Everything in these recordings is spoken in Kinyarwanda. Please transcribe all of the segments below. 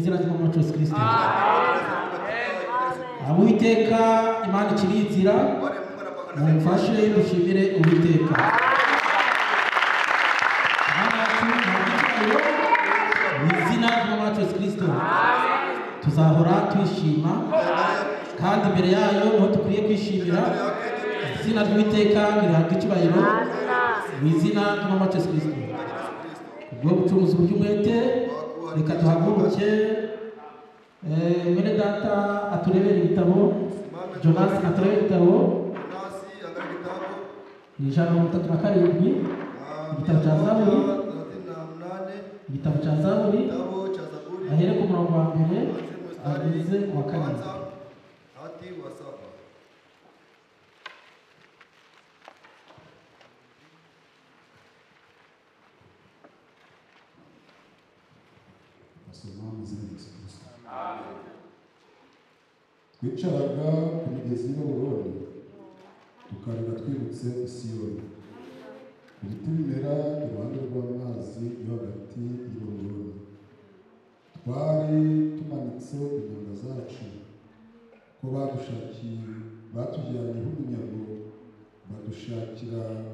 izina ry'Umwami Yesu Kristo. Uwiteka Imana ikirizira mumfashe dushimire Uwiteka. Izina ry'Umwami Yesu Kristo tuzahora twishima kandi imbere yayo niho dukwiye kwishimira. Izina ry'Uwiteka rihabwa icyubahiro mu izina ry'Umwami Yesu Kristo. Kubwo gucunguza uburyumwete reka duhaguruke mwene data aturebera ibitabo. Jonas aturebera ibitabo ijana na 37 igitabo cya Zaburi, igitabo cya Zaburi ahere ku murongo wa mbere ageze ku wa karindwi. Twicaraga ku migezi y'Uburoni tukarira twibutse Siyoni, ibiti bimera iruhande rw'amazi yo hagati y'Uburoni. Twari tumanitse inyama zacu ko batujyanye nk'umunyago,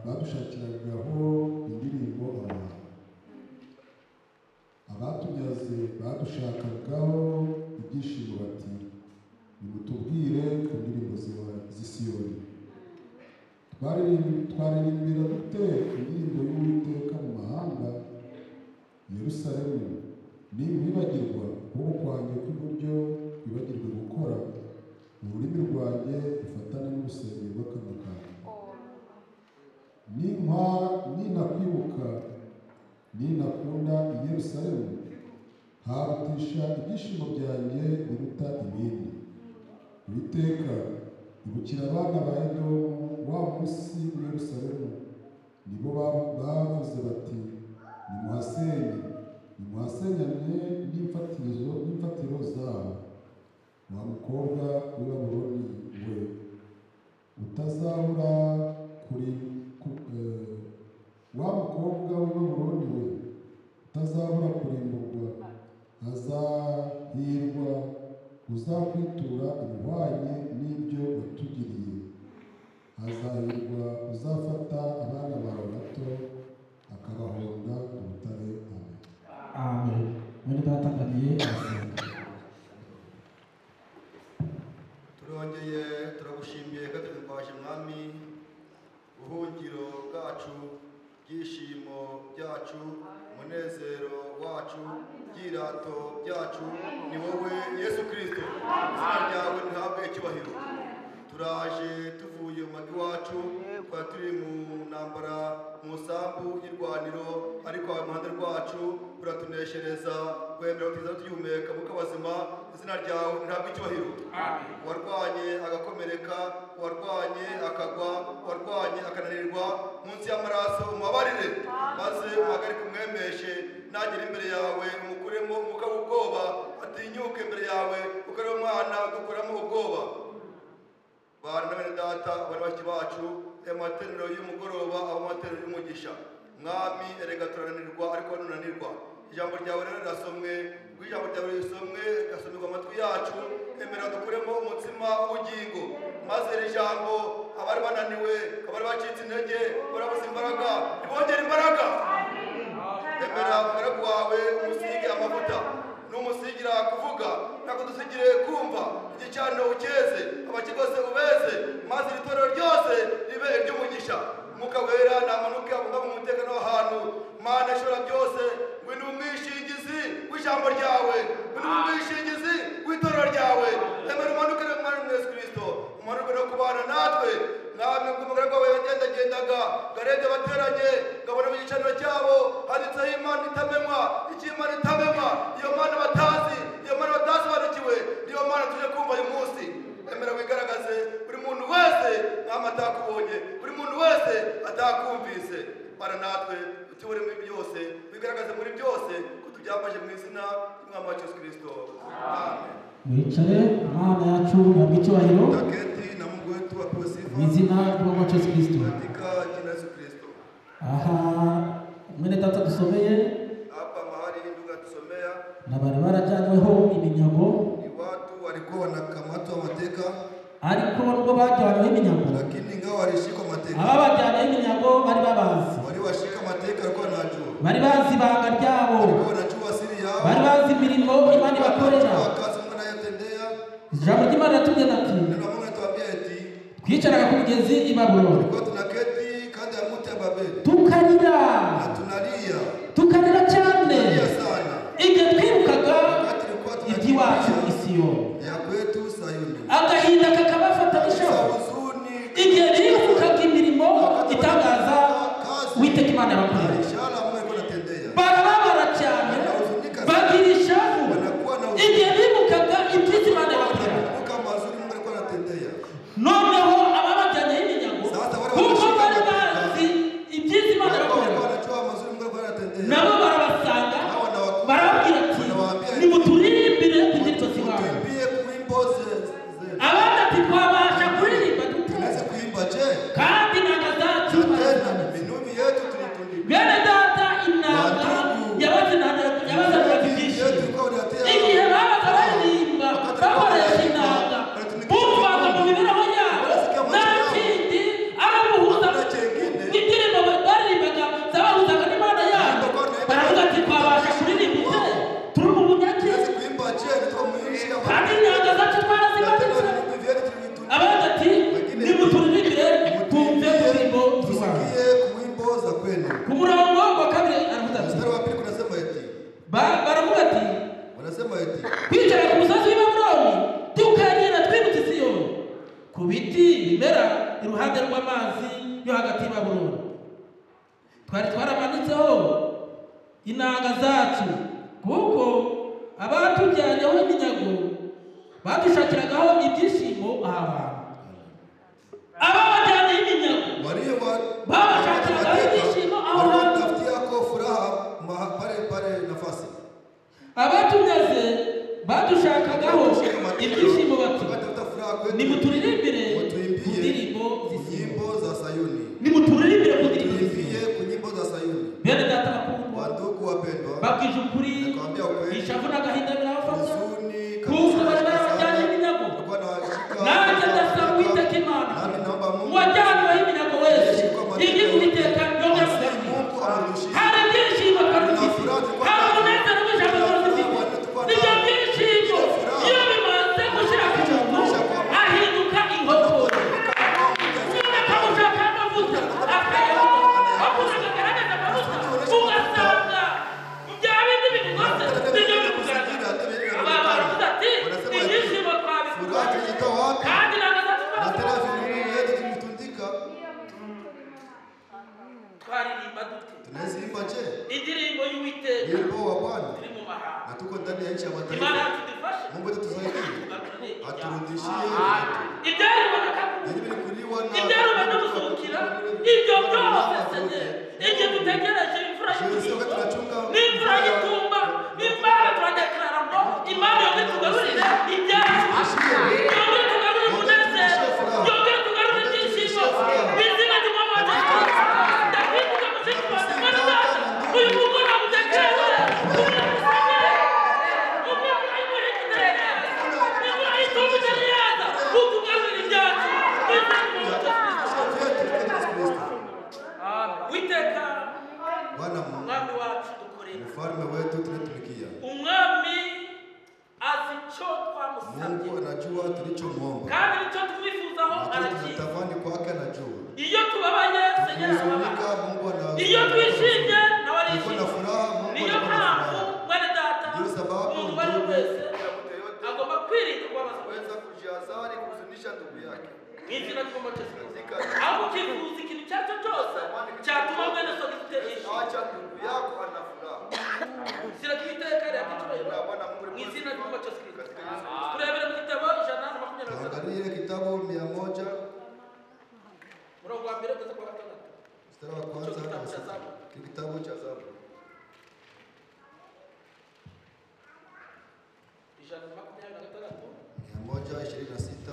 badushakiragaho indirimbo abantu. Abatunyaze badushakagaho ibyishimo bati nimutubwire ku ndirimbo z'Isiyoni. Twaririmbira dute indirimbo y'Uwiteka mu mahanga? Yerusalemu niwibagirwa ukuboko kwanjye kw'iburyo wibagirwe gukora, ururimi rwanjye rufatane n'urusenge rw'akanwa kanjye. Ninakwibuka ninakunda i Yerusalemu, harutisha ibyishimo byanjye biruta ibindi. Uwiteka ibukira abana ba Edomu wa munsi w'i Yerusalemu, nibo bavuze bati nimuhasenyane n'imfatiro zabo. Wa mukobwa w'i Babuloni we utazabura kurimburwa, hazahirwa uzakwitura ibihwanye n'ibyo watugiriye. Hazahirwa uzafata abana bawe bato akabahonda ubutare. Amen. Mwene data Daniel asenga. Turongeye turagushimiye kandi twumvaje Mwami, ubuhungiro bwacu, byishimo byacu, munezero wacu, byirato byacu ni wowe Yesu Kristo. Izina ryawe ntihabwe icyubahiro. Turaje tuvuye mu magi wacu, twari turi mu ntambara mu sambu y'irwaniro, ariko iruhande rwacu uratuneshereza, wemera utiza tuyumeka muka bazima. Izina ryawe ntihabwe icyubahiro. Warwanye agakomereka, warwanye akagwa, warwanye akananirwa, munsi y'amaraso umubabarire, maze umuhagarike umwemeshe. Nagera imbere yawe umukuremo umwuka w'ubwoba, atinyuke imbere yawe kuko ari umwana udukuramo ubwoba. Bana na bene data bari bashiki bacu, amateraniro y'umugoroba abo amateraniro y'umugisha. Mwami erega turananirwa ariko nunanirwa. Ijambo ryawe rero rirasomwe, ijambo ryawe risomwe gasomerwa amatwi yacu, emera dukuremo umutsima w'ubugingo, maze iri jambo abari bananiwe, abari bacitse intege, barabuze imbaraga, ribongera imbaraga. Emera umugaragu wawe umusige amavuta, numusigira kuvuga, ntabwo dusigire kumva, igicaniro ukeze, abakigose ubeze, maze itorero ryose ribe iry'umugisha. Umwuka wera namanuke abunga mu mutekano w'ahantu. Mana ishobora byose, ngwino umwishingizi w'ijambo ryawe, ngwino umwishingizi w'itorero ryawe. Emera umanukire mu Mwami Yesu Kristo, umanukire no kubana natwe. Mwami umugaragu wawe yagendagendaga, garebye abateranye, ngabona mu gicaniro cyabo handitseho Imana itamenywa, Imana itamenywa, iyo Mana batazi, iyo Mana batasobanukiwe, niyo Mana tuje kumva uyu munsi. Emera wigaragaze buri muntu wese Mwami atakubonye, buri muntu wese atakumvise. Bana natwe utuyobore muri byose, wigaragaze muri byose, ko tubyambaje mu izina ry'Umwami wacu Yesu Kristo. Amen. Mwicare, Mana yacu ntabwo icyubahiro na Mungu wetu apewe sifa mu izina ry'Umwami wacu Yesu Kristo. katika jina la Yesu Kristo. Aha mwene data dusomeye hapa mahali ndugu atusomea na bari barajyanyweho iminyago, ni watu walikuwa wanakamatwa mateka, ariko nubwo bajyanyweho iminyago, lakini ingawa walishikwa mateka, aba bajyanyweho iminyago bari babazi, waliwashika mateka walikuwa wanajua, bari bazi ibanga ryabo, walikuwa wanajua siri yao, bari bazi imirimo Imana ibakorera. kazi Mungu anayotendea. Ijambo ry'Imana ritubwira ati Neno la Mungu anatuambia eti twicaraga ku mugezi i Babuloni tulikuwa tunaketi kando ya mti ya Babeli tukarira na tunalia cyane sana igihe twirukaga wakati tulikuwa iby'iwacu i Siyoni, ya kwetu Sayuni, agahinda kakabafata n'ishavu huzuni igihe birukaga imirimo itangaza Uwiteka Imana yabakorera. ishara Mungu alikuwa anatendea, Barababara cyane bagira ishavu igihe birukaga ibyiza Imana yabakorera. kumbuka mazuri Mungu alikuwa anatendea. Noneho ababajyanye iminyago kuko bari bazi ibyiza Imana yabakorera, wanajua mazuri Mungu alikuwa anatendea, nabo barabasanga barababwira ati nimuturimbire ku ndirimbo z'iwabo. tuimbie kuimbo zetu, Abandi ati twabasha kuririmba dute tunaweza kuimba je? kandi inanga zacu Tena barazitanditse. minumi yetu tulitundika, Bene data inanga yabazaniraga ibyishimo. Igihe babaga baririmba bakoresha inanga bumvaga mu mibereho yabo nta kindi ari ubuhuza indirimbo baririmbaga zabahuzaga n'Imana yabo. Baravuga ati twabasha kuririmba ute turi mu bunyage tunaweza kuimba je? Ndio muishi kandi inanga zacu twarazimanitse. Abandi ati nimuturirimbire twumve indirimbo z'iwabo. kuimbo za kwenu. Ku murongo wa kabiri aravuga ati Mstari wa pili kunasema eti, baravuga ati wanasema eti kwicara ku musozi w'i Babuloni tukarira twibutse Siyoni, ku biti bimera iruhande rw'amazi yo hagati y'i Babuloni. Twari twaramanitseho inanga zacu kuko abatujyanyeho iminyago badushakiragaho ibyishimo aha hantu. Ababajyanye iminyago babashakiragaho ibyishimo aho hantu. walitafutia kwa furaha pale nafasi, Abatunyaze badushakagaho ibyishimo bati wakatafuta furaha kwetu, nimuturirimbire ku mutuimbie ndirimbo z'Isiyoni, nyimbo za Sayuni, nimuturirimbire ku ndirimbo tuimbie z'Isiyoni. ku nyimbo za Sayuni. Bene data bakundwa, Wandugu wapendwa, babwije ukuri, nakwambia ukweli, ishavu n'agahinda birabafata huzuni kuko bari barabajyanye iminyago. walikuwa wanawashika, Nanjye ndasaba Uwiteka Imana nami naomba Mungu uwajyanyweho iminyago wese igi Uwiteka yongera kugaruka. Mungu amrudishie. Hari ibyishimo twarufite, hari umunezero w'ijambo twarufite. Ibyo byishimo iyo bimaze gushira ku muntu ahinduka inkokora. Niba kamushaka amavuta akayaho akuza akagaragaza amavuta ugasanga bya bindi bimugose nibyo bikugaragara. Aba baravuga ati ibyishimo twabikora kandi ntabwo azatwara twaririmba dute tunaziimba je? indirimbo y'Uwiteka Wimbo wa Bwana, turi mu mahanga. na tuko ndani ya nchi ya Imana mataifa. yacu idufashe Mungu wetu tusaidie, aturudishie ibyariboneka yenye vilikuliwa na ibyarubona n'ubuzukira ibyo byose senye igihe dutegereje imvura y'umuhindo n'imvura y'itumba Imana turadekarara ngo Imana yongere tugarurire ibyacu, yongere tugarurire umunezero, yongere tugarurire ibyishimo bizina ry'umwami ndakwibuka mushiki wanjye mwene data uyu mugoroba utekerewe Witeka Bwana Mungu, umwami wacu dukorera, mfalme wetu tunatumikia. umwami azi icyo twamusabye Mungu anajua tulichomwomba, kandi nicyo tumwifuzaho na arakizi. tunatamani kwake anajua. Iyo tubabaye senyera Tukihuzunika, ababaye, Mungu anajua. iyo twishimye nawe Tukiwa na arishimye. furaha, Mungu Niyo anajua na mpamvu furaha. mwene data Ndiyo sababu umuntu uwo ari we ndugu wese agomba kwirinda kubabaza weza kujihadhari kuhuzunisha ndugu yake. mu izina ry'umukiza. Aho ukifuza ikintu icyo ari cyo cyose cyatuma mwene so gitera ishimwe, Acha ndugu yako ana furaha. izina ry'Uwiteka ryakicyubahiro mu izina ry'umukiza Kristo. Turebere mu gitabo 122 Angalia kitabu 100 murongo wa mbere kugeza ku wa gatandatu. mstari wa kwanza hadi wa sita. Kitabu cha Zaburi 126 126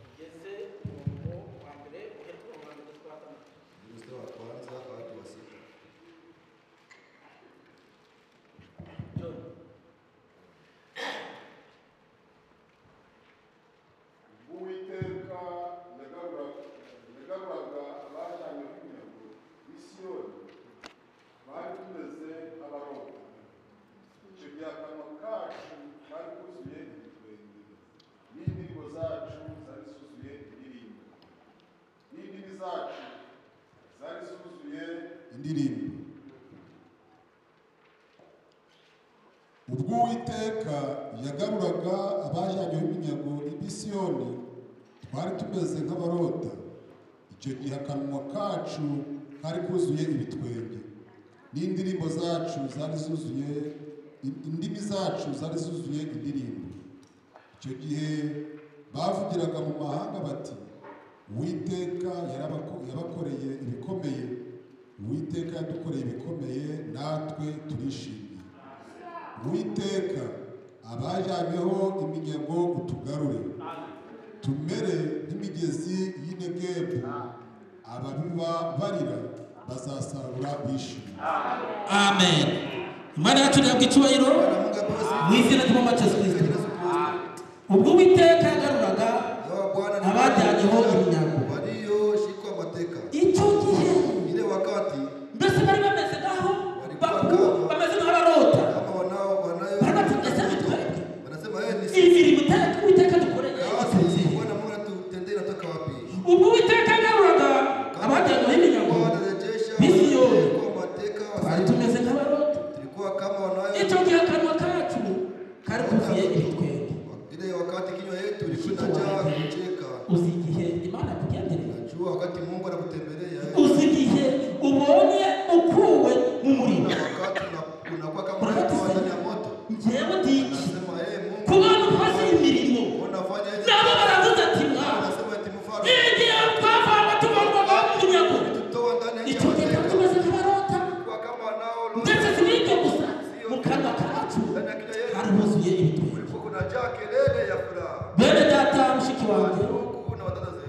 ugeze umurongo wa mbere uhereye ku murongo wa mbere kugeza ku wa gatandatu. mstari wa kwanza hadi wa sita. ubwo Uwiteka yagaruraga abajyanyweho iminyago i Misiyoni twari tumeze nk'abarota. Icyo gihe akanwa kacu kari kuzuye ibitwenge n'indirimbo zacu zari zuzuye indimi zacu zari zuzuye indirimbo. Icyo gihe bavugiraga mu mahanga bati Uwiteka yabakoreye ibikomeye, Uwiteka yadukoreye ibikomeye, natwe turishimye. Uwiteka abajyanyweho iminyago utugarure, tumere nk'imigezi y'i Negebu, ababiba barira bazasarura bishimye. Amen. Imana yacu yabwa icyubahiro mu izina ry'Umwami Yesu Kristo. Ubwo Uwiteka yagaruraga abajyanyeho iminyago, icyo gihe mbese bari bameze nk'aho bameze nk'abarota, bari bategetse twebwe imirimo Uwiteka dukoreye. Ubwo Uwiteka yagaruraga abajyanyeho iminyago Misiyoni, twari tumeze nk'abarota. Icyo gihe akanwa kacu kari kuzuye ibitwenge. Uzi igihe Imana yakugendereye, uzi igihe ubonye ukuwe mu murimo, njyewe ndiki ku bantu ukoze imirimo nabo baravuze ati mwana igihe twavanga tuvanwaga mu minyago. Icyo gihe twari tumeze nk'abarota, ndetse si n'ibyo gusa, mu kanwa kacu hari huzuye ibitwenge. Bene data mushiki wanjye,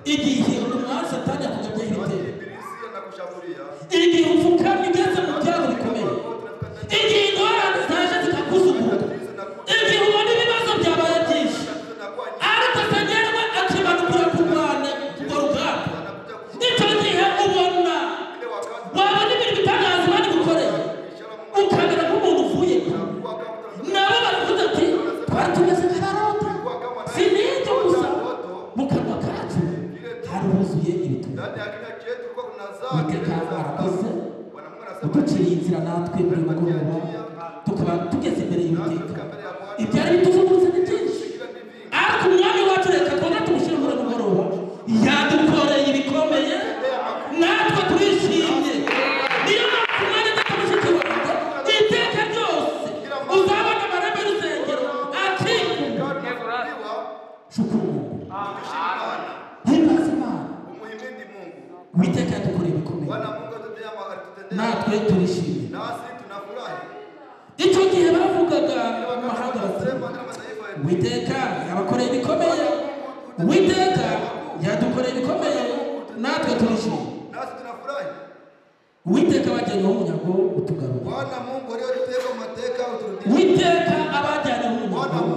igihe umwami Satani yakugabyeho ibitero, igihe upfukamye ugeze mu byago bikomeye, igihe ingorane zaje zikakuzunguka, igihe ubona ibibazo byabaye byinshi, ariko Satani akimanukira kurwana urwo rugamba, icyo gihe ubona wabona ibintu bitangaza Imana igukoreye, ukamera nk'umuntu uvuye nabo baravuze ati twari tumeze nk'abarota. Si n'ibyo gusa, mu kanwa kacu hari huzuye ibitwenge. Uwiteka arakoze uduciriye inzira natwe buri mugoroba tukaba tugeze imbere y'Uwiteka. Ibyari bituzungurutse ni byinshi, ariko umwami wacu reka twongere tumushyire muri mugoroba, yadukoreye ibikomeye, natwe turishimye. Niyo mpamvu umwanya data mushiki wanjye, iteka ryose uzabona amarembo y'urusengero akingura. Shukuru Mungu, himbaza Imana. Uwiteka yadukoreye ibikomeye, natwe turishimye. Icyo gihe bavugaga mu mahanga bati Uwiteka yabakoreye ibikomeye, Uwiteka yadukoreye ibikomeye, natwe turishimye. Uwiteka abajyanyeho umunyago utugarura, Uwiteka abajyanyeho umunyago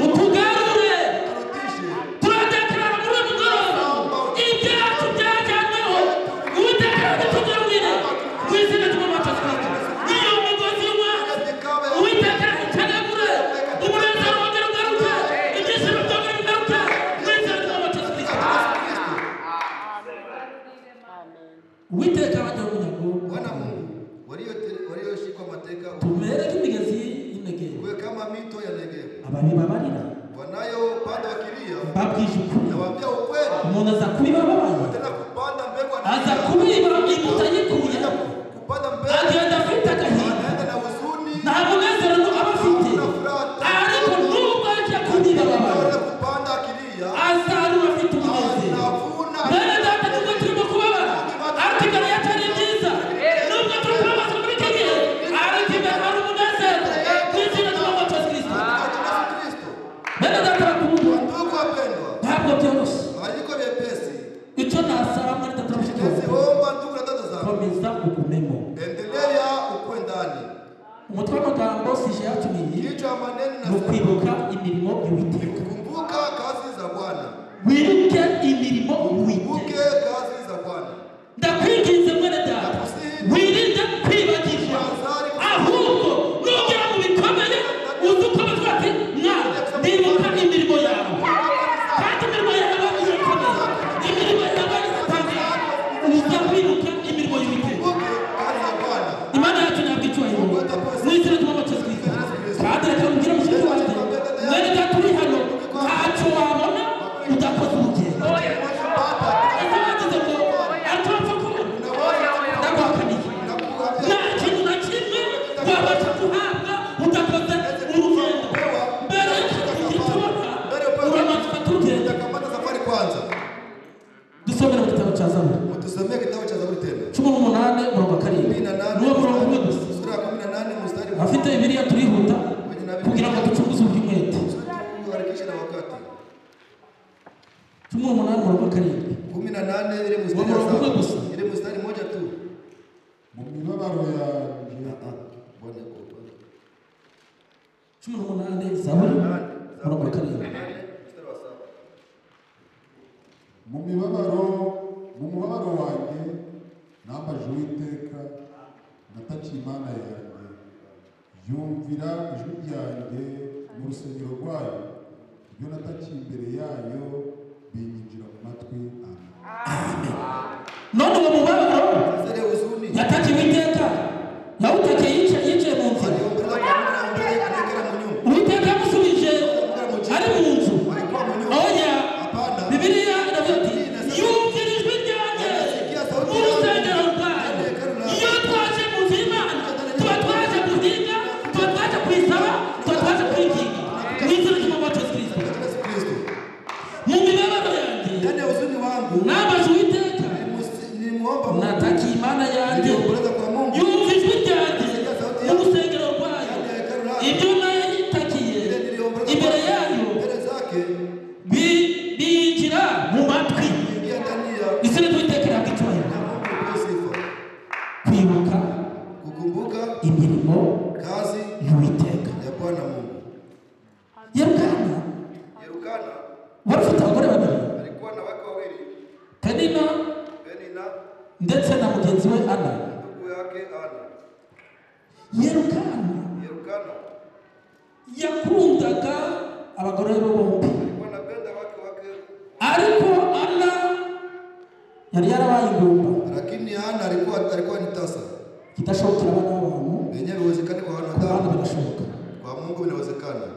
utugarure. Turadekarara muri uyu mugoroba ibyacu byajyanyweho, Uwiteka yabitugarurire mu izina ry'Umwami Yesu Kristo. Iyo migozi y'umwanzi Uwiteka ikanagure, umunezero wongere ugaruke, ibyishimo byongere bigaruke mu izina ry'Umwami Yesu Kristo. Uwiteka abajyanyeho umunyago tumere nk'imigezi y'i Negebu, ababiba barira babwije ukuri. Umuntu aza kubiba ababaye, aza kubiba imbuto yikuye, agenda afite agahinda, nta munezero aba afite, ariko nubwo ajya kubiba ababaye azarura afite umunezero. Bene data, nubwo turimo kubabara, ariko imbere yacu ari byiza. Nubwo turi kubabazwa muri icyo gihe, ariko imbere hari umunezero mu izina ry'Umwami Yesu Kristo. Bene data bakundwa, ntabwo byoroshye. Icyo nasaba muri data mushiki wanjye, komeza ugumemo. Umutwe w'amagambo sije yacu ni iyi, ni ukwibuka imirimo y'Uwiteka. Wibuke imirimo y'Uwiteka. Ndakwinginze mwene data, wirinde kwibagirwa, ahubwo nugera mu bikomeye uzi uko bavuga ati mwana ndibuka imirimo yawe, kandi imirimo yawe irakomeye, imirimo yawe iratangaje. Uza kwibuka imirimo y'Uwiteka. Imana yacu ntabwo icyubahiro mu izina ry'Umwami Yesu Kristo. ubasha guhabwa udakoze urugendo mbere y'ikitubona uramaze ufata urugendo utakamata safari kwanza. dusomera mu gitabo cya Zaburi Tusomee kitabu cha Zaburi tena 18 murongo 7 niwo murongo umwe gusa sura ya 18 mstari afite Bibiliya turihuta kugira ngo ducunguze ubw'umwete. tuharakishe na wakati. 18 murongo 7 18 ile mstari murongo umwe wa gusa. ile mstari moja tu. mu mibabaro yanjye Bwana 18 Zaburi murongo 7 mstari wa 7. mu mubabaro wanjye nambaje Uwiteka natakiye Imana yanjye yumvira ijwi ryanjye mu rusengero rwayo ibyo natakiye imbere yayo binyinjira mu matwi. Amen. None uwo mubabaro Zile huzuni yatakiye Uwiteka yawutakiye yicaye mu nzira aliombewa kwa Mungu anaombea anakera mu nyumba. Uwiteka yamusubije ari mu nzu. Alikuwa mu nyumba. Oya Hapana. Bibiliya iravuga ati yumvira ijwi ryanjye mu rusengero rwayo. Iyo twaje mu nzu y'Imana tuba twaje guhinga, tuba twaje kuyisaba, tuba twaje kuyinginga mu izina ry'Umwami Yesu Kristo. Yesu Kristo. Mu mibabaro yanjye Ndani ya huzuni wangu nambaje Uwiteka nimuomba Mungu. natakiye Imana yanjye Niliomboleza kwa Mungu. yumva ijwi ryanjye mu rusengero rwayo. Ibyo nayo yitakiye imbere yayo Mbele zake binjira mu matwi. ingia ndani ya Izina ry'Uwiteka rihabwa icyubahiro. Mungu kwa sifa. Kwibuka Kukumbuka imirimo kazi y'Uwiteka. ya Bwana Mungu. Yerukana Yerukana wari ufite abagore babiri, alikuwa na wake wawili, Penina Penina ndetse na mugenzi we Ana. ndugu yake Ana. Yerukana Yerukana yakundaga abagore be bombi, alikuwa anapenda wake ariko Ana yari yarabaye ingumba, lakini Ana alikuwa ni tasa. kidashobokera abana b'abantu, Wenyewe biwezekani kwa ku bandi wanadamu, birashoboka. kwa Mungu inawezekana.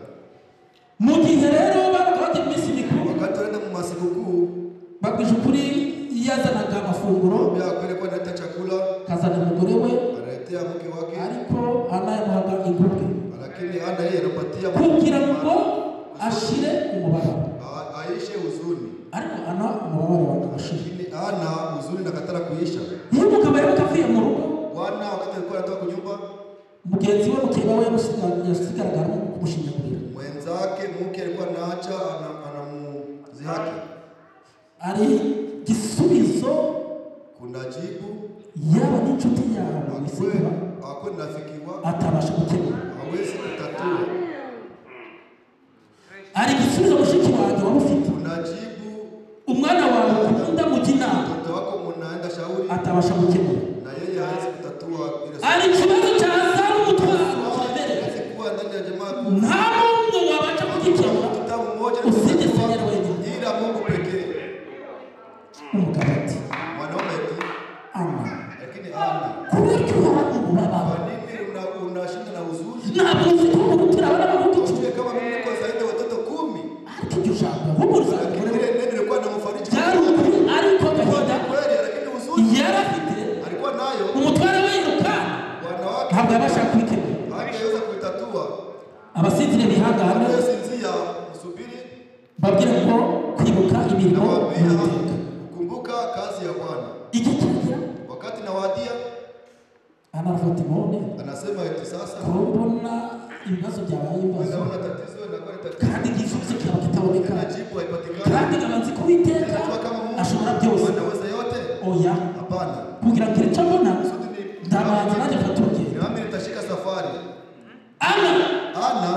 Mu gihe rero babaga bagira iminsi mikuru, Wakati wanaenda mu masikukuu, babwije ukuri yazanaga amafunguro pia kweli kwa analeta chakula, kazana umugore we, analetea mke wake, ariko Ana yamuhaga ingubwe lakini Ana yeye anapatia kugira ngo ashire umubabaro, aishe huzuni. ariko Ana umubabaro wanga ashire. Lakini Ana huzuni nakatara kuisha. Iyo umugabo yabaga avuye mu rugo, Bwana wakati alikuwa anatoka kwa nyumba, mugenzi we mukeba we yasigaraga arimo kumushinyagurira, mwenzake mke alikuwa anaacha anamzihaki. ari gisubizo Kuna jibu yaba n'inshuti yawe wisiga akwe nafikiwa atabasha gukemura, hawezi kutatua. ari gisubizo mushiki wanjye waba ufite, Kuna jibu umwana wawe ukunda mu inama mtoto wako munaenda shauri atabasha gukemura, na yeye hawezi kutatua ile ari ikibazo cyazana umutwaro kiremereye, hawezi kuwa ndani ya jamaa nta muntu wabasha kugikemura kitabu mmoja usibye Senyeri wenyine. ila Mungu pekee. Umugabo ati Mwanaume eti Ana, lakini Ana, kubera ko uhora mu kwa mubabaro nini unashinda na huzuni? ntabwo uzi ko urutira abana bavuga iki, Ujue kama mimi niko zaidi ya watoto 10, ariko iryo jambo humuriza lakini ile neno lilikuwa linamfariji byari ukuri, ariko agahinda kweli, lakini huzuni yari afite alikuwa nayo. umutware we Yerukana Bwana wake ntabwo yabasha kubikemura. hangeweza kuitatua. Abasinzire bihangane Anayesinzia msubiri, babwire ko kwibuka imirimo nawaambia y'Uwiteka. kukumbuka kazi ya Bwana. Igihe kiragera Wakati nawadia, Ana arafata imone, anasema eti sasa kurubona ibibazo byabaye ibibazo naona tatizo inakuwa ni tatizo, kandi igisubizo kikaba kitaboneka, na jibu haipatikani. kandi nkaba nzi ko Uwiteka Najua kama Mungu ashobora byose. anaweza yote. Oya, Hapana, kugira ngo icyo mbona kusudi ndabanza nanjye mfata urugendo. nami nitashika safari. Ana Ana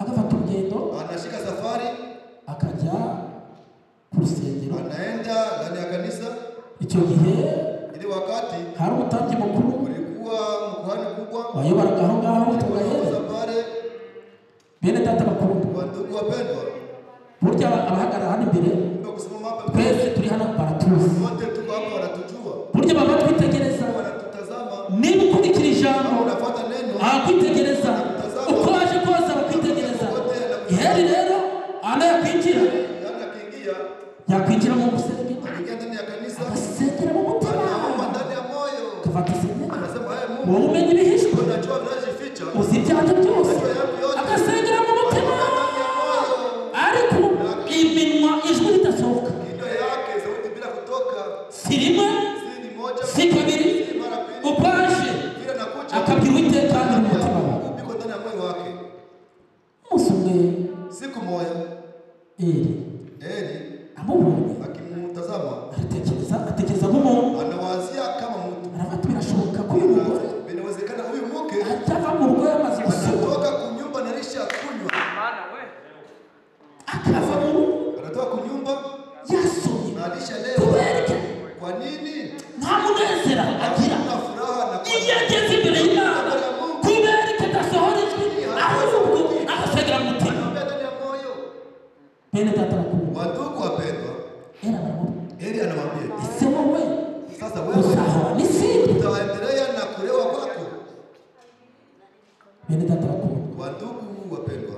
agafata urugendo anashika safari, akajya ku rusengero. anaenda ndani ya kanisa. Icyo gihe Ili wakati hari umutambyi mukuru kulikuwa mkuhani kubwa wayoboraga aho ngaho witwaga Yezebeli. safari. Bene data bakundwa, Wandugu wapendwa, burya abahagarara hano imbere ndio kusimama hapa twese turi hano baratuzi, wote tuko hapa, wanatujua, burya baba twitegereza. wanatutazama. Niba ukurikira ijambo Kama unafuata neno, akwitegereza, uko waje kose abakwitegereza. Iheri rero Ana yakwinjira yakwinjira mu rusengero anaingia ndani ya kanisa, agasengera mu mutima anaomba ndani ya moyo, akafata isengesho. anasema haya Wowe Mungu, umenya ibihishwe, unajua vinajificha Eli amubonye akimtazama atekereza nk'umuntu, anawazia kama mtu. aravuga birashoboka ko uyu mugore Inawezekana huyu mke atava mu rugo yamaze gusoma, anatoka kunyumba na lisha kunywa. akava mu rugo Anatoka kunyumba yasomye na lisha leo. kubereke Kwa nini? nta munezero agira Hakuna furaha na iyo ageze imbere y'Imana, kubereke adasohora ijwi ahubwo agasegera mu mutima. anambia ndani ya moyo. Bene data bakuru, Wandugu wapendwa, Eli anamwambia, ese wowe sasa wewe uzahora n'isindi? utaendelea na kulewa kwako? Bene data bakuru, Wandugu wapendwa,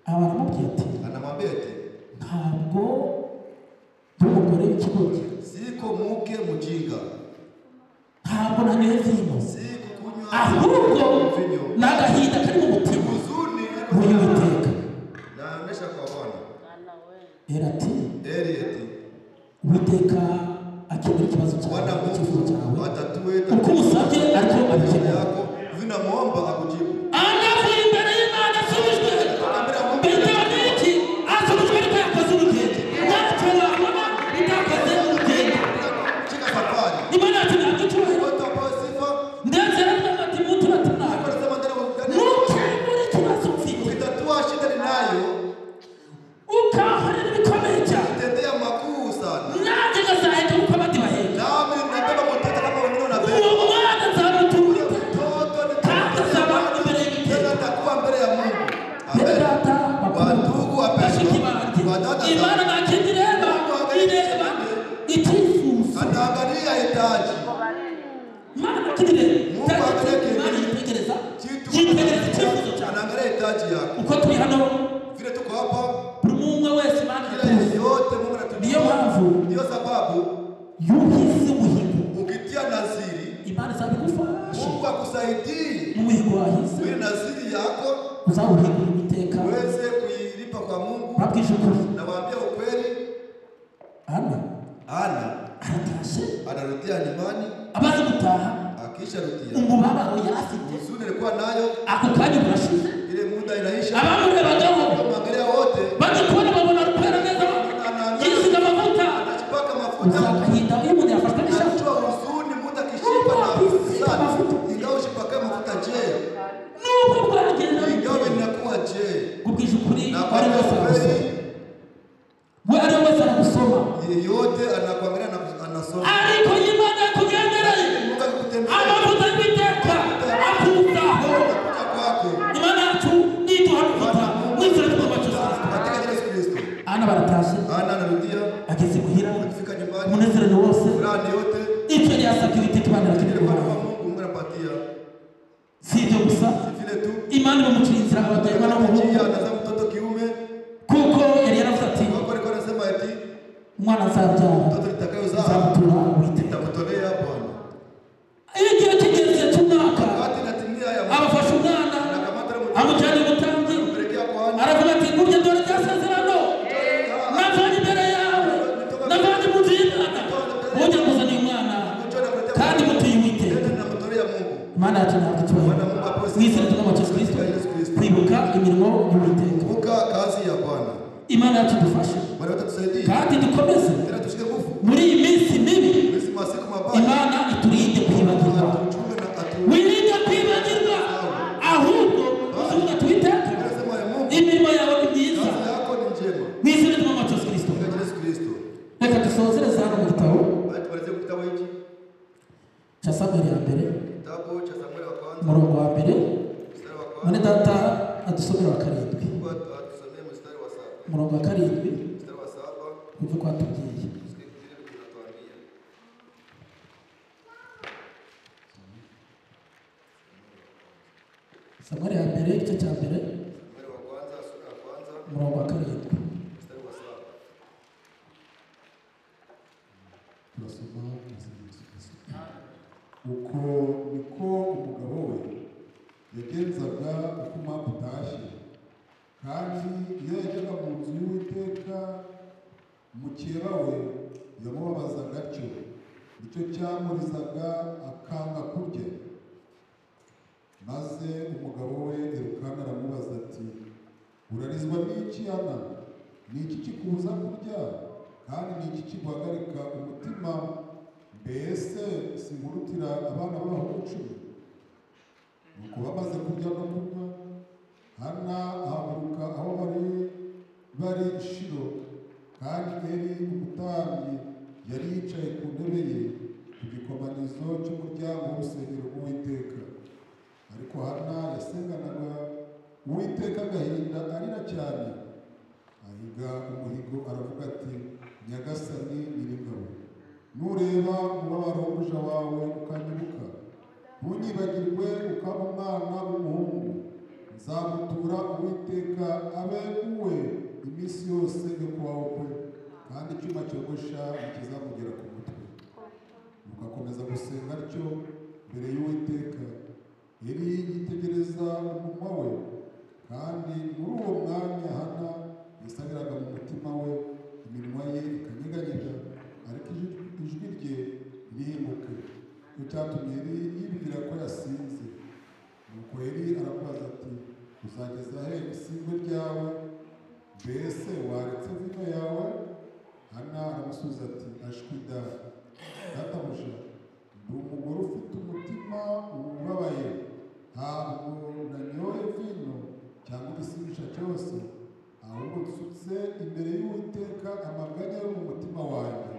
abaramubwiye ati anamwambia eti ntabwo umugore w'ikigoryi, siko mke mjinga, ntabwo nanyoye vino, sikukunywa ahubwo vinyo, n'agahinda kari mu mutima huzuni w'Uwiteka. naonesha kwa Bwana. Era ati Eli eti Uwiteka akemura ikibazo Bwana cyawe, icyifuzo cyawe, Mungu atatue uko umusabye ariko tatizo abikemura. yako, vinamuomba akujibu. Anavuye imbere y'Imana asubijwe bitewe n'iki? Asubijwe ariko yakoze urugendo, ntacyo wabona utakoze urugendo. Shika safari. Imana yacu ntabwo icyubahiro, Watu ambao sifa, ndetse aravuga ati mutima tunaka wanasema ndani ntukemure ikibazo mfite, ukitatua shida ninayo, ukaharira ibikomeye cyane, tendea makuu sana. nanjye ngazaheka uko abandi baheka. Nami nabeba mtoto kama wengine Uwo wanabeba. mwana nzamutura Mtoto ni kandi azaba imbere y'Uwiteka. tena atakuwa mbele ya Mungu. Bene Amen. data Wandugu bakuru, bashiki wapendwa, wadada banjye, Imana zangu, ntakindi ireba, ireba icyifuzo. anaangalia hitaji. Imana ntakindi ireba, Mungu angalia Imana kitu. yitegereza Kitu icyifuzo cyawe. anaangalia hitaji yako. Uko turi hano, Vile tuko hapa, buri umwe wese Imana kila ituzi. yote Mungu Niyo anatujua. mpamvu Ndio sababu yuhize umuhigo, ukitia naziri, Imana izabigufasha. Mungu akusaidie Mu muhigo wahize ile naziri yako uzawuhigura Uwiteka. uweze kuilipa kwa Mungu. Babwije ukuri, Nawaambia ukweli, Ana Ana aratashe, anarudia nyumbani, amaze gutaha akisha rudia umubabaro yari afite huzuni alikuwa nayo, ako kanya urashize. ile muda inaisha. Abamurebagaho Mwangalia wote bagikora babona rukwera neza, yisiga amavuta. anajipaka mafuta, Uzagahinda iyo umuntu yafashwe n'ishavu, anatoa huzuni muda kishipa na sana. Ingawa ushipaka mafuta je, nubwo bwagenda ingawa inakuwa je, kubwije ukuri, na wari kwa wese aragusoma, kweli wari wese aragusoma, yeyote anakuangalia na anasoma. ariko Imana yakugendereye Mungu akikutembelea amavuta y'Uwiteka akuzaho. kuja kwako Imana yacu niduha amavuta mu izina ry'Umwami Yesu Kristo. katika jina la Yesu Kristo. Ana baratashe, Ana anarudia, ageze muhira, akifika nyumbani, umunezero ni wose, furaha ni yote icyo yari yasabye Uwiteka Imana ile irakimuha. kwa Mungu, Mungu anapatia. Si ibyo gusa, Si vile tu Imana imucira inzira ababyeyi bana anamjia, umuhungu, anazaa mtoto kiume, kuko yari yaravuze ati wako alikuwa anasema eti umwana nzabyara mtoto nitakayozaa nzamutura Uwiteka. nitakutolea Bwana. Iyo igihe kigeze cy'umwaka, Wakati natimia ya Mungu, abafashe umwana anakamata na mtoto amujyana umutambyi, kumpelekea kwa Ana. aravuga ati burya dore rya sezerano navanye imbere yawe, navanye mu nzu y'Imana, wongera kuzana uyu mwana kandi mutuye Uwiteka. Tena ninamtolea Mungu. Imana yacu ntabwo icyubahiro, mu izina ry'Umwami Yesu Kristo, kwibuka imirimo y'Uwiteka. Kumbuka kazi ya Bwana. Imana yacu idufashe Bwana watatusaidia. kandi dukomeze Tena tushike nguvu. muri iyi minsi mibi. Hizi masiku mabaya. Imana iturinde kwibagirwa, Atuchunge na wirinde kwibagirwa, ahubwo uzuvuga tuwiteka Anasema ya Mungu, imirimo yawe ni myiza, kazi yako ni njema. mu izina ry'Umwami Yesu Kristo. Katika Yesu Kristo. Reka dusozereze hano mu gitabo Basi tumalizie kitabu hiki. cya Samweli ya mbere, Kitabu cha Samueli wa kwanza, umurongo wa mbere. mstari wa kwanza. None data adusomera wa karindwi, Mungu atusomee mstari wa 7. umurongo wa karindwi, Mstari wa 7. kumve ko atubwiye. Tusikie kile kinatuambia. Samweli ya mbere igice cya mbere, Samueli wa kwanza, sura ya kwanza, umurongo wa karindwi. mstari wa 7. turasoma Yesu Kristo. Uko niko umugabo we yagenzaga uko umwaka utashye, kandi iyo yajyaga mu nzu y'Uwiteka mukeba we yamubabazaga atyo, nicyo cyamurizaga akanga kurya. Maze umugabo we Elukana aramubaza ati, urarizwa n'iki Ana? ni iki kikubuza kurya kandi ni iki kiguhagarika umutima? Mbese sinkurutira abana b'abahungu 10? Nuko bamaze kurya no kunywa, Hana ahaguruka aho bari Shilo, kandi Eli umutambyi yari yicaye ku ntebe ye ku gikomanizo cy'umuryango w'urusengero rw'Uwiteka. Ariko Hana yasenganaga Uwiteka agahinda arira cyane, ahiga umuhigo aravuga ati, Nyagasani Nyiringabo, nureba umubabaro w'umuja wawe ukanyibuka, ntunyibagirwe ukaba umwana w'umuhungu, nzamutura Uwiteka abe uwe iminsi yose yo kubaho kwe, kandi icyuma cyogosha ntikizamugera ku mutwe. Nuko akomeza gusenga atyo mbere y'Uwiteka. Eli yitegereza umunwa we, kandi muri uwo mwanya Hana yasabiraga mu mutima we, iminwa ye ikanyeganyega, ariko ijwi rye rihimuke. Icyo cyatumye Eli yibwira ko yasinze. Nuko Eli aramubaza ati, uzageza he isindwe ryawe? Mbese waretse vino yawe? Hana aramusubiza ati, ashwida databuja, ndi umugore ufite umutima ubabaye, ntabwo nanyoye vino cyangwa igisindisha cyose, ahubwo nsutse imbere y'Uwiteka amaganya yo mu mutima wanjye.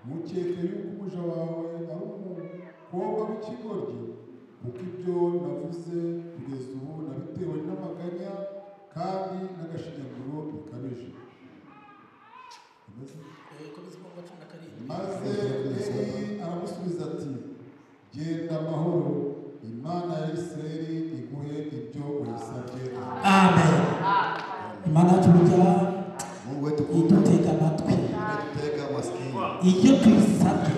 Ntukeke yuko umuja wawe ari umukobwa w'ikigoryi, kuko ibyo navuze kugeza ubu nabitewe n'amaganya kandi n'agashinyaguro bikabije. Maze Eli aramusubiza ati, genda amahoro, Imana ya Isirayeli iguhe ibyo uyisabye. Amen. Imana tujya idutega amatwi iyo tuyisabye.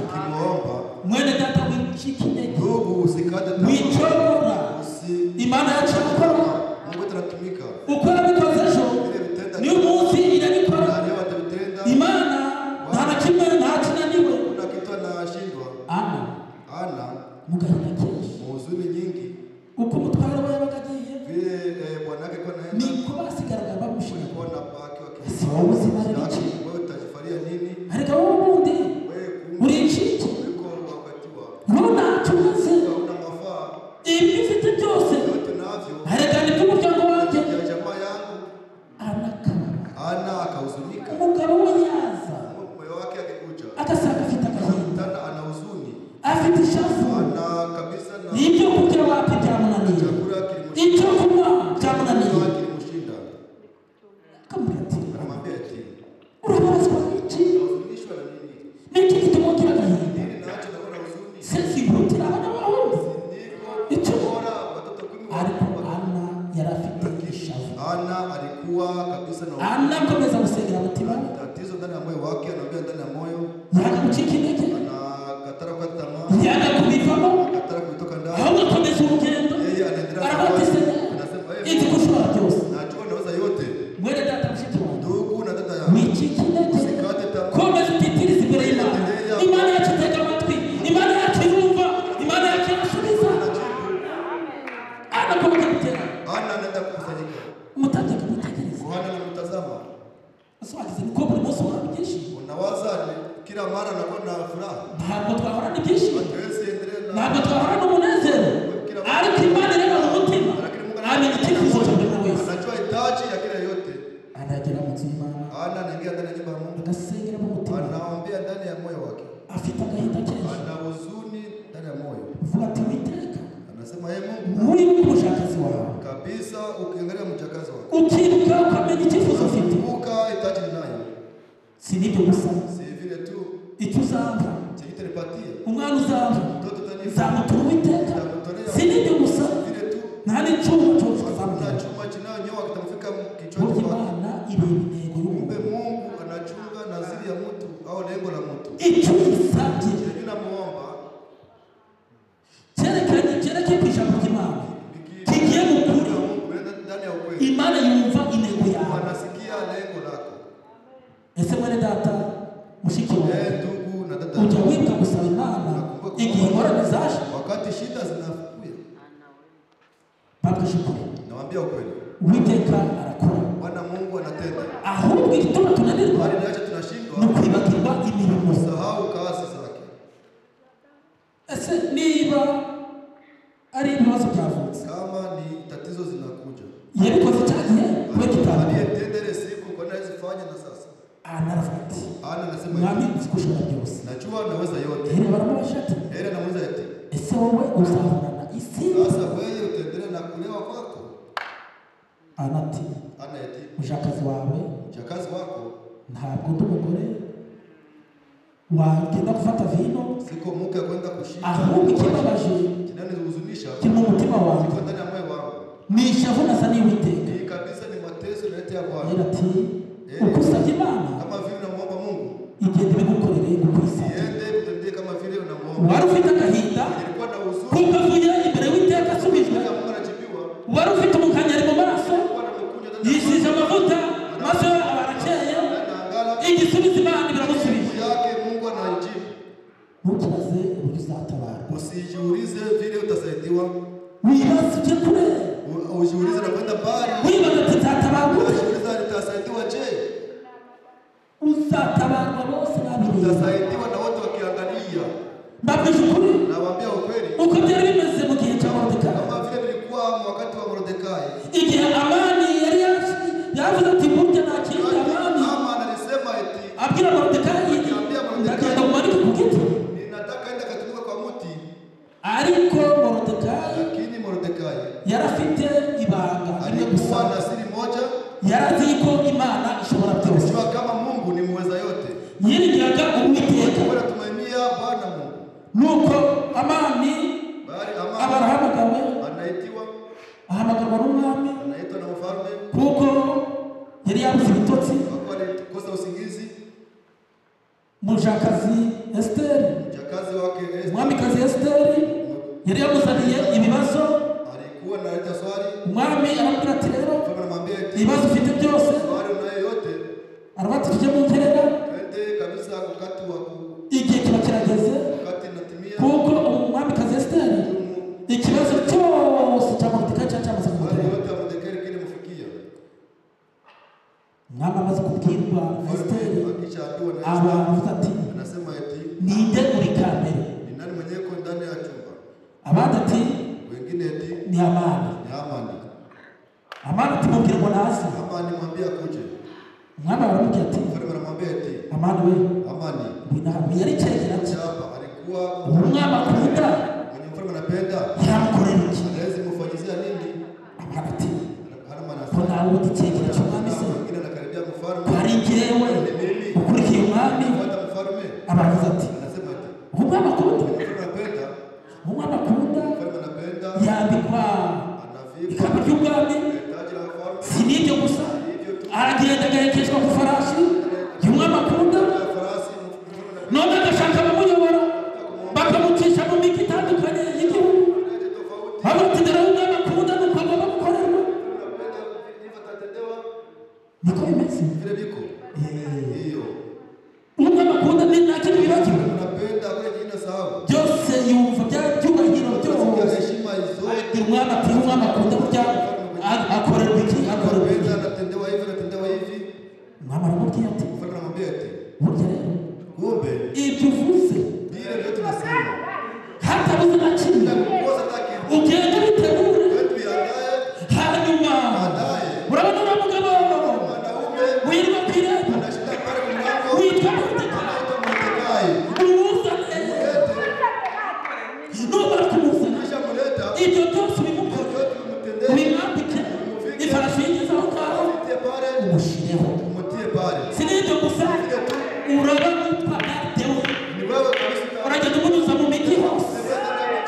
Mwene data wicika intege, wicogora, Imana yacu irakora. Uko yabikoze ejo niyo munsi irabikora. Imana nta na kimwe nta kinaniwe. Ana mugahinda kenshi, uko umutware we yabaga agiye niko basigaraga bamushima. Ese wowe ubuzima ari iki? Ariko wowe ubundi uri incike, wowe ntacyo umaze, ibyo ufite byose haregana iby'umuryango wanjye. Ana akahuzunika, umugabo we yaza agasanga afite agahinda, afite ishavu, ibyo kurya wapi byamunaniye, icyo kunywa byamunaniye. Akamubwira ati, urabazwa n'iki? N'iki gituma ugira agahinda? Sezihutira abana bawe icyo. Ariko Ana yari afite ishavu. Ana akomeza gusengera umutima we, yanga gucika intege, yanga kubivamo, ahubwo akomeza urugendo. Aravuga ati, nzi ko ushobora byose. Mwene data mushiki wanjye, wicika intege, komeza utitiriza imbere y'Imana. Imana yacu itega amatwi, Imana yacu irumva, Imana yacu irasubiza. Ana akomeza gutera, umutabye akamutegereza. Asobagize niko buri munsi uhorana ibyishimo. Ntabwo twahorana ibyishimo, ntabwo twahorana umunezero, ariko Imana ireba mu mutima, amenya icyifuzo cya buri wese. Aragera mu nzu y'Imana, agasengera mu mutima, afite agahinda kenshi, uvuga ati, Uwiteka, wibuke umujakazi wawe, ukibuka ukamenya icyifuzo ufite. Si n'ibyo gusa, icyo uzamva, umwana uzamva, nzamutura Uwiteka. Si n'ibyo gusa, nta n'icyuma cyose uzamugera. Burya Imana ireba intego y'umuntu, icyo uyisabye cyerekeye ku ijambo ry'Imana kigiye mu kuri. Imana yumva intego yawe. Ese mwene data mushiki wawe, ujya wibuka gusaba Imana igihe ingorane zaje? Babwije ukuri, Uwiteka arakora. Mungu anatenda. Ahubwo igituma tunanirwa Bali nacho tunashindwa ni kwibagirwa imirimo. kusahau kazi zake. Ese niba ari ibibazo byavutse, Kama ni tatizo zinakuja, yabikoze cyagiye kwe kitaba aliyetendele siku kwa nini zifanye na sasa? anarafati Anasema mwami zikushobora byose. najua naweza yote. Rero baramubashati, Heri anamuuliza eti ese wowe uzahorana isi? sasa wewe utaendelea na kulewa kwako? Anati Ana eti mujakazi wawe mjakazi wako ntabwo ndi umugore wagenda gufata vino, siko mke kwenda kushika. ahubwo ikibabaje kinanihuzunisha kiri mu mutima wanjye kiko ndani ya moyo wangu ni ishavu nasa n'Uwiteka. ni kabisa, ni mateso naleta ya Bwana. Yera ati uko usabye Imana Kama vile unamuomba Mungu igenda ibigukorere gukwisa. iende kutendee kama vile unamuomba. Wari ufite agahinda Ilikuwa na huzuni kuko avuye imbere y'Uwiteka asubijwe, ya Mungu anajibiwa. wari ufite umukanyari mu maso, Alikuwa na mkunya ndani ya yisize amavuta maso abarakeye, angala igisubizo Imana biramusubije. yake Mungu anajibu. Ntukibaze uburyo uzatabarwa, Usijiulize vile utasaidiwa. wibaze ujye kure, Ujiulize na kwenda mbali. wibaze ati nzatabarwa. Ujiulize nitasaidiwa je? Uzatabarwa bose babireba. Utasaidiwa na wote wakiangalia. Mbabwije ukuri Nawaambia ukweli. uko byari bimeze mu gihe cya Moridekayi. Kama vile vilikuwa wakati wa Mordekai. Igihe Amani yari yavuze ati burya nakiriye Amani, Haman alisema eti abwira Moridekayi ndagenda kumanika ku giti. ninataka enda katumika kwa muti. Ariko Moridekayi Lakini Mordekai yari afite ibanga rimwe gusa, alikuwa na siri moja. yari azi ko Imana ishobora byose. Alijua kama Mungu ni muweza yote. Yiringiraga Uwiteka. Kwa tumainia Bwana Mungu. Nuko Amani Bali aba Haman arahamagawe, anaitiwa, ahamagarwa n'umwami anaitwa na mfalme kuko yari yabuze ibitotsi. kwa kuwa alikosa usingizi. Mujakazi Esiteri, Mjakazi wake Esther umwamikazi Esiteri yari yamuzaniye ibibazo. alikuwa analeta swali. Umwami aramubwira ati rero Mfalme anamwambia eti ibibazo ufite byose, swali unayo yote, arabati tujye mu nkera, twende kabisa wakati wa igihe kiba kirageze. wakati natimia. Kuko umwamikazi Esiteri ikibazo cyose cya Moridekayi cyari cyamaze Swali kumugeraho. yote ya Mordekai kile mfikia. Umwami amaze kubwirwa Esiteri Akishaambiwa na aba Esther avuga ati anasema eti ninde uri kamere, ni nani mwenyewe yuko ndani ya chumba? abandi ati Wengine eti ni Amani. ni Haman. Amani ati mubwire ngo naze. Haman mwambia kuje. Umwami aramubwira ati Mfalme anamwambia eti Amani we Haman ngwino hano. Yari cyegera cye hapa alikuwa umwami akunda mwenye mfalme anapenda, yamukorera iki? anaweza kumfanyizia nini? Amani ati Haman ko nawe undi cyegera cy'umwami se, mwingine anakaribia mfalme. ko ari njyewe ukurikiye umwami. Fuata mfalme. Abavuze ati Anasema eti umwami akunda, mfalme anapenda, umwami akunda mfalme anapenda, yambikwa anavikwa ikamba ry'ubwami. taji la mfalme. Si n'ibyo gusa, aragenda agahekeshwa ku farashi y'umwami akunda, Farasi none agashaka abamuyobora bakamucisha mu migi itandukanye y'igihugu. Abamutindira umwami akunda nuko agomba gukorerwa. Niko bimeze. vile viko hiyo. Umwami akunda ni nta kintu bibagiwe. Anapenda kule jina sahau. Byose yumva bya byubahiro Kwa byose. heshima hizo. Agira umwami ati umwami akunda burya akorerwa iki? Akorerwa iki? Anapenda, anatendewa hivi, anatendewa hivi. Umwami aramubwira ati Mfalme anamwambia eti burya rero kumbe ibyo uvuze vile vile tunasema. hatabuze na kimwe Kosa taki. ugenda bitegure, Wetu yandaye hanyuma baadaye. urabona uriya mugabo Mwanaume wirwa ku irembo anashinda pale kwa mlango. witwa Moridekayi, Anaitwa Mordekai. umuzane. Numara kumuzana Kisha muleta ibyo byose ubimukore, yote umtendee. ubimwambike, ifarashi yigeze aho ngaho Umtie pale. umushireho. Umtie pale. Si n'ibyo gusa, uraba witwa Gardewe, Ni wewe kabisa. uragenda umunyuza mu migi hose.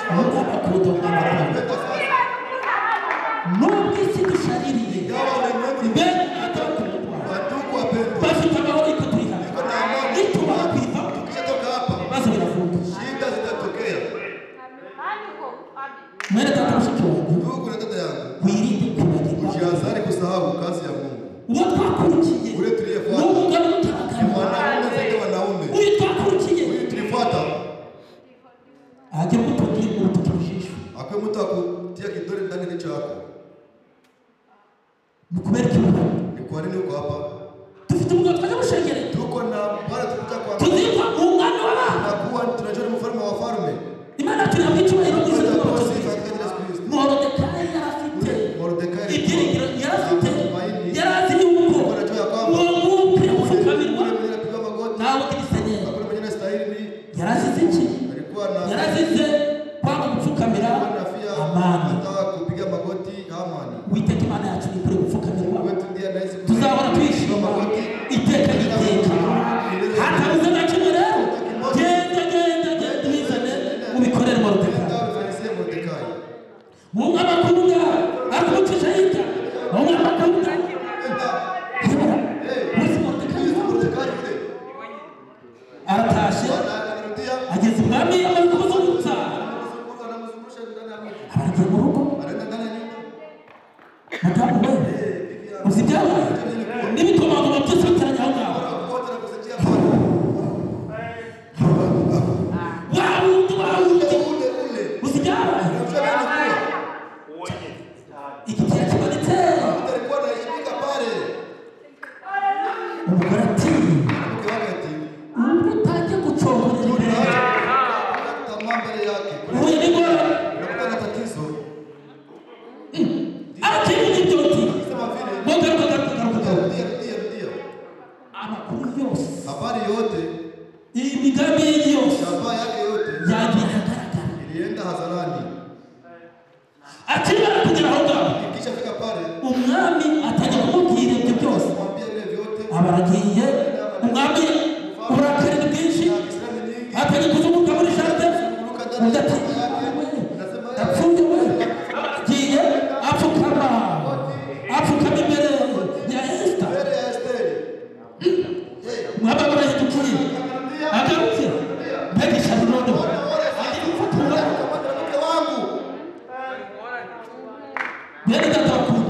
Umwami akunda, umwami akunda. Unapenda sasa. Nubwo isi dushaririye, Ingawa ulimwengu ni bene atakumva wandugu wapendwa. bafite amahoro iko turi hano, Niko na amani. nitumara kwivamo Tukishatoka hapa, maze biravuga. shida zitatokea. Mwene data mushiki wanjye, Ndugu na dada yangu, wirinde kwibagirwa usianzane kusahau kazi ya Mungu. uwo twakurikiye. Ule tuliyefuata N'umugabo ni utarakana, wanaume zaidi wanaume. uyu twakurikiye Huyu tulifuata agira ugutungira urutoki mu jisho. akwe mtu akutia kidole ndani ya jicho lako. Ni kubera ikibazo Ni kwa nini nini uko hapa? Dufite umugabo twaje mushengere. Tuko na wale tukuja kwa Tuzipa umwana w'abantu. tunakuwa tunajua ni mfalme wa wafalme. Imana tunabicyubahiro Tunakuwa byose. sifa katika Yesu Kristo. Mordecai yarafite. Mordecai ibyiringiro yarafite. Yarazi yuko uwo nguwo yapfukamirwa nawe ugisenye. Yarazize iki? Yarazize kwanga gupfukamira Hamani. Uwiteka Imana yacu ni kuri gupfukamirwa. Tuzahora twishima iteka n'iteka. Hatabuze na kimwe rero. Genda bizane ubikorere Mordecai. Mungu amakunda akumucisha hirya. Mungu amakunda. Aratashe ageze umwami amaze kumuzungutsa aragiye mu rugo. Madamu we uzi ibyabaye n'ibikomangoma byose bitaranye aho ngaho. Wawundi uzi ibyabaye igiti yakimanitse. Umugore ati utangiye gucongorera imbere uhuye n'ingorane arakirinda ibyo uti garuka amakuru yose habari yote imigambi ye yose yagiye ahagaragara ilienda hadharani. akimara kugera aho ngaho Ikishafika pale umwami atajya kumubwira ibyo byose abaragiye. Umwami uburakari ni bwinshi atajya kuzunguruka muri jaride undi ati apfuye we agiye apfukama imbere ya Esita. Umwami arahindukiye agarutse mbega ishyano noneho agiye gufata umwami bene data bakunda